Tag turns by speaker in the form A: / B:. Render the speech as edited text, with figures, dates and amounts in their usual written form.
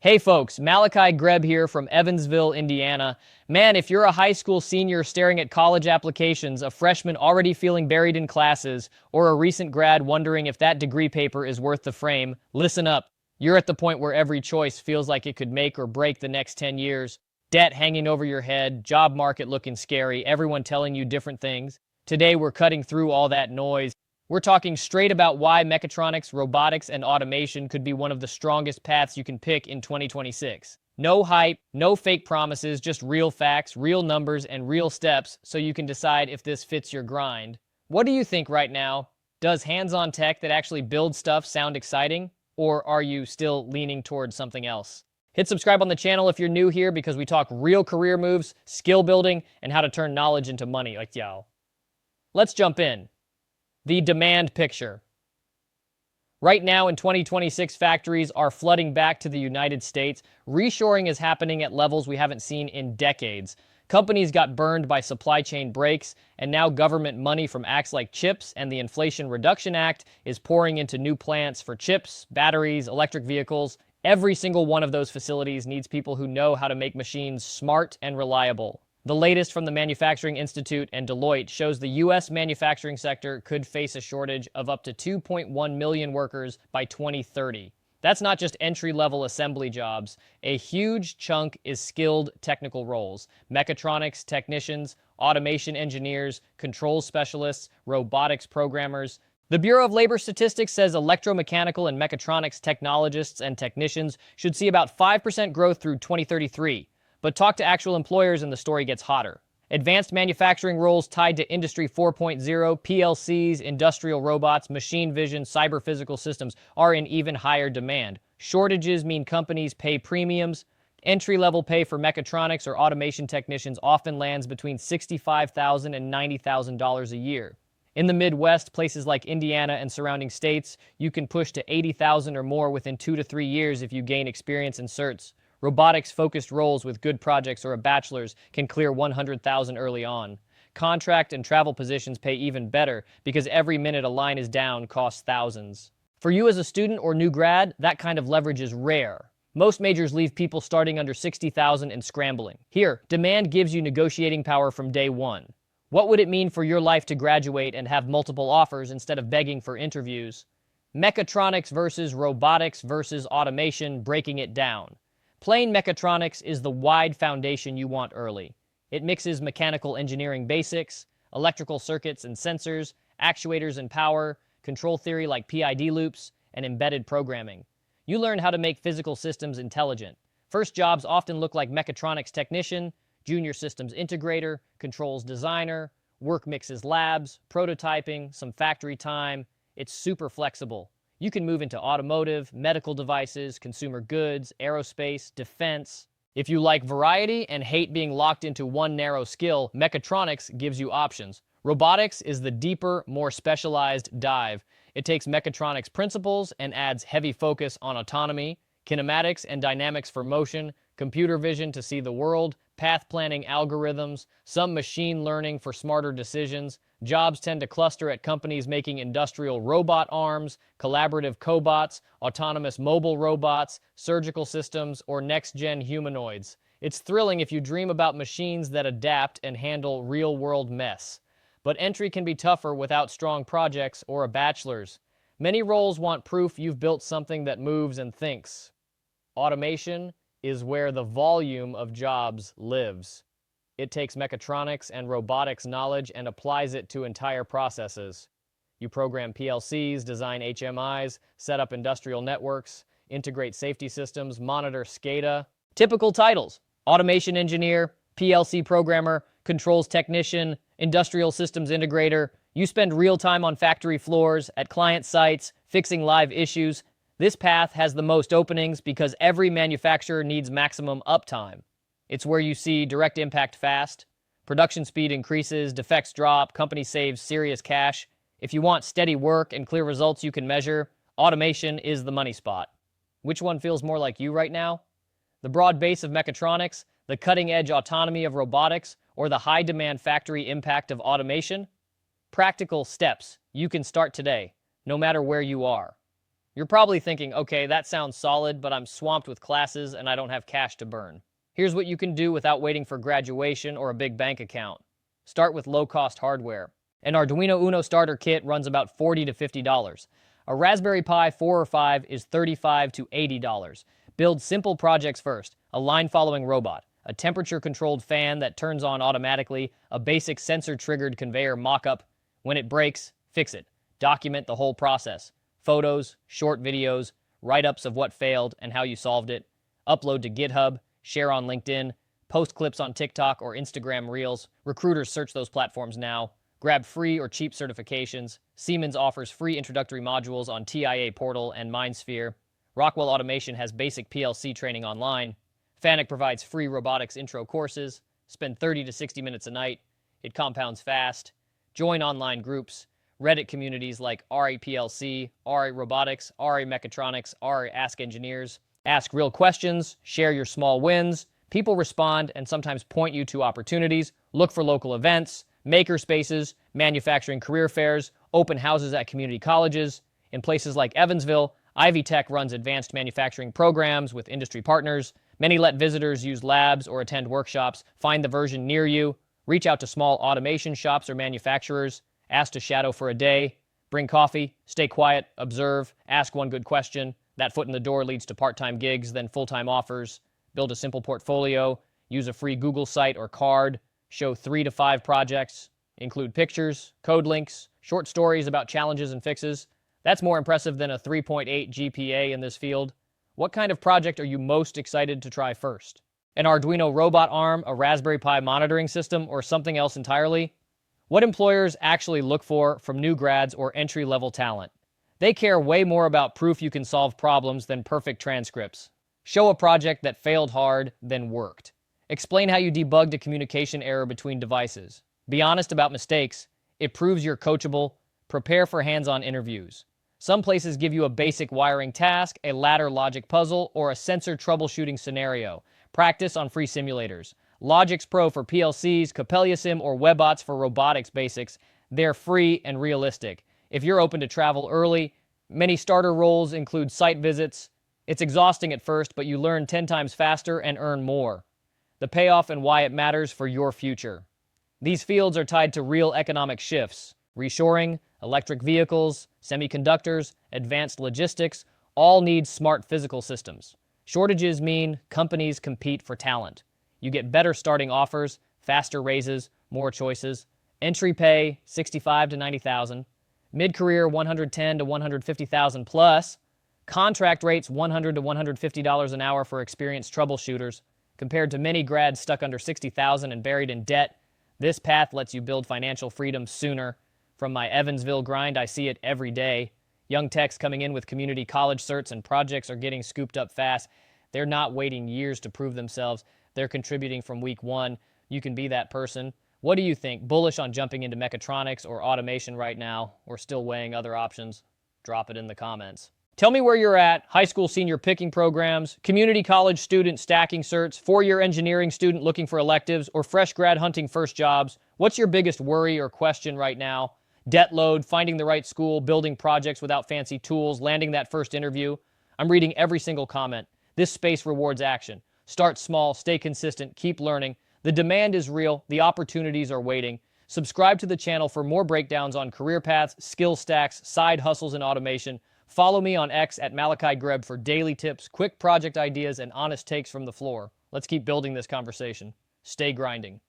A: Hey folks, Malachi Greb here from Evansville, Indiana. Man, if you're a high school senior staring at college applications, a freshman already feeling buried in classes, or a recent grad wondering if that degree paper is worth the frame, listen up. You're at the point where every choice feels like it could make or break the next 10 years. Debt hanging over your head, job market looking scary, everyone telling you different things. Today we're cutting through all that noise. We're talking straight about why mechatronics, robotics, and automation could be one of the strongest paths you can pick in 2026. No hype, no fake promises, just real facts, real numbers, and real steps so you can decide if this fits your grind. What do you think right now? Does hands-on tech that actually builds stuff sound exciting? Or are you still leaning towards something else? Hit subscribe on the channel if you're new here because we talk real career moves, skill building, and how to turn knowledge into money like y'all. Let's jump in. The demand picture. Right now in 2026, factories are flooding back to the United States. Reshoring is happening at levels we haven't seen in decades. Companies got burned by supply chain breaks, and now government money from acts like CHIPS and the Inflation Reduction Act is pouring into new plants for chips, batteries, electric vehicles. Every single one of those facilities needs people who know how to make machines smart and reliable. The latest from the Manufacturing Institute and Deloitte shows the U.S. manufacturing sector could face a shortage of up to 2.1 million workers by 2030. That's not just entry-level assembly jobs. A huge chunk is skilled technical roles: mechatronics technicians, automation engineers, controls specialists, robotics programmers. The Bureau of Labor Statistics says electromechanical and mechatronics technologists and technicians should see about 5% growth through 2033. But talk to actual employers and the story gets hotter. Advanced manufacturing roles tied to Industry 4.0, PLCs, industrial robots, machine vision, cyber-physical systems are in even higher demand. Shortages mean companies pay premiums. Entry-level pay for mechatronics or automation technicians often lands between $65,000 and $90,000 a year. In the Midwest, places like Indiana and surrounding states, you can push to $80,000 or more within 2 to 3 years if you gain experience in certs. Robotics-focused roles with good projects or a bachelor's can clear $100,000 early on. Contract and travel positions pay even better because every minute a line is down costs thousands. For you as a student or new grad, that kind of leverage is rare. Most majors leave people starting under $60,000 and scrambling. Here, demand gives you negotiating power from day one. What would it mean for your life to graduate and have multiple offers instead of begging for interviews? Mechatronics versus robotics versus automation, breaking it down. Plain mechatronics is the wide foundation you want early. It mixes mechanical engineering basics, electrical circuits and sensors, actuators and power, control theory like PID loops, and embedded programming. You learn how to make physical systems intelligent. First jobs often look like mechatronics technician, junior systems integrator, controls designer, work mixes labs, prototyping, some factory time. It's super flexible. You can move into automotive, medical devices, consumer goods, aerospace, defense. If you like variety and hate being locked into one narrow skill, mechatronics gives you options. Robotics is the deeper, more specialized dive. It takes mechatronics principles and adds heavy focus on autonomy, kinematics and dynamics for motion, computer vision to see the world, path planning algorithms, some machine learning for smarter decisions. Jobs tend to cluster at companies making industrial robot arms, collaborative cobots, autonomous mobile robots, surgical systems, or next-gen humanoids. It's thrilling if you dream about machines that adapt and handle real-world mess. But entry can be tougher without strong projects or a bachelor's. Many roles want proof you've built something that moves and thinks. Automation is where the volume of jobs lives. It takes mechatronics and robotics knowledge and applies it to entire processes. You program PLCs, design HMIs, set up industrial networks, integrate safety systems, monitor SCADA. Typical titles: automation engineer, PLC programmer, controls technician, industrial systems integrator. You spend real time on factory floors, at client sites, fixing live issues. This path has the most openings because every manufacturer needs maximum uptime. It's where you see direct impact fast, production speed increases, defects drop, company saves serious cash. If you want steady work and clear results you can measure, automation is the money spot. Which one feels more like you right now? The broad base of mechatronics, the cutting-edge autonomy of robotics, or the high-demand factory impact of automation? Practical steps you can start today, no matter where you are. You're probably thinking, okay, that sounds solid, but I'm swamped with classes and I don't have cash to burn. Here's what you can do without waiting for graduation or a big bank account. Start with low-cost hardware. An Arduino Uno starter kit runs about $40 to $50. A Raspberry Pi 4 or 5 is $35 to $80. Build simple projects first. A line-following robot, a temperature-controlled fan that turns on automatically, a basic sensor-triggered conveyor mock-up. When it breaks, fix it. Document the whole process. Photos, short videos, write-ups of what failed and how you solved it. Upload to GitHub, share on LinkedIn, post clips on TikTok or Instagram Reels. Recruiters search those platforms now. Grab free or cheap certifications. Siemens offers free introductory modules on TIA Portal and MindSphere. Rockwell Automation has basic PLC training online. Fanuc provides free robotics intro courses. Spend 30 to 60 minutes a night. It compounds fast. Join online groups. Reddit communities like RAPLC, RA Robotics, RA Mechatronics, RA Ask Engineers. Ask real questions, share your small wins. People respond and sometimes point you to opportunities. Look for local events, maker spaces, manufacturing career fairs, open houses at community colleges. In places like Evansville, Ivy Tech runs advanced manufacturing programs with industry partners. Many let visitors use labs or attend workshops. Find the version near you. Reach out to small automation shops or manufacturers. Ask to shadow for a day. Bring coffee. Stay quiet. Observe. Ask one good question. That foot in the door leads to part-time gigs, then full-time offers. Build a simple portfolio. Use a free Google site or card. Show 3 to 5 projects. Include pictures, code links, short stories about challenges and fixes. That's more impressive than a 3.8 GPA in this field. What kind of project are you most excited to try first? An Arduino robot arm, a Raspberry Pi monitoring system, or something else entirely? What employers actually look for from new grads or entry-level talent? They care way more about proof you can solve problems than perfect transcripts. Show a project that failed hard, then worked. Explain how you debugged a communication error between devices. Be honest about mistakes. It proves you're coachable. Prepare for hands-on interviews. Some places give you a basic wiring task, a ladder logic puzzle, or a sensor troubleshooting scenario. Practice on free simulators. Logix Pro for PLCs, CapelliaSim, or WebBots for robotics basics. They're free and realistic. If you're open to travel early, many starter roles include site visits. It's exhausting at first, but you learn 10 times faster and earn more. The payoff and why it matters for your future. These fields are tied to real economic shifts. Reshoring, electric vehicles, semiconductors, advanced logistics, all need smart physical systems. Shortages mean companies compete for talent. You get better starting offers, faster raises, more choices. Entry pay, $65,000 to $90,000. Mid-career, $110,000 to $150,000 plus. Contract rates, $100 to $150 an hour for experienced troubleshooters. Compared to many grads stuck under $60,000 and buried in debt, this path lets you build financial freedom sooner. From my Evansville grind, I see it every day. Young techs coming in with community college certs and projects are getting scooped up fast. They're not waiting years to prove themselves. They're contributing from week one. You can be that person. What do you think? Bullish on jumping into mechatronics or automation right now, or still weighing other options? Drop it in the comments. Tell me where you're at. High school senior picking programs, community college student stacking certs, four-year engineering student looking for electives, or fresh grad hunting first jobs. What's your biggest worry or question right now? Debt load, finding the right school, building projects without fancy tools, landing that first interview. I'm reading every single comment. This space rewards action. Start small, stay consistent, keep learning. The demand is real, the opportunities are waiting. Subscribe to the channel for more breakdowns on career paths, skill stacks, side hustles, and automation. Follow me on X at Malachi Greb for daily tips, quick project ideas, and honest takes from the floor. Let's keep building this conversation. Stay grinding.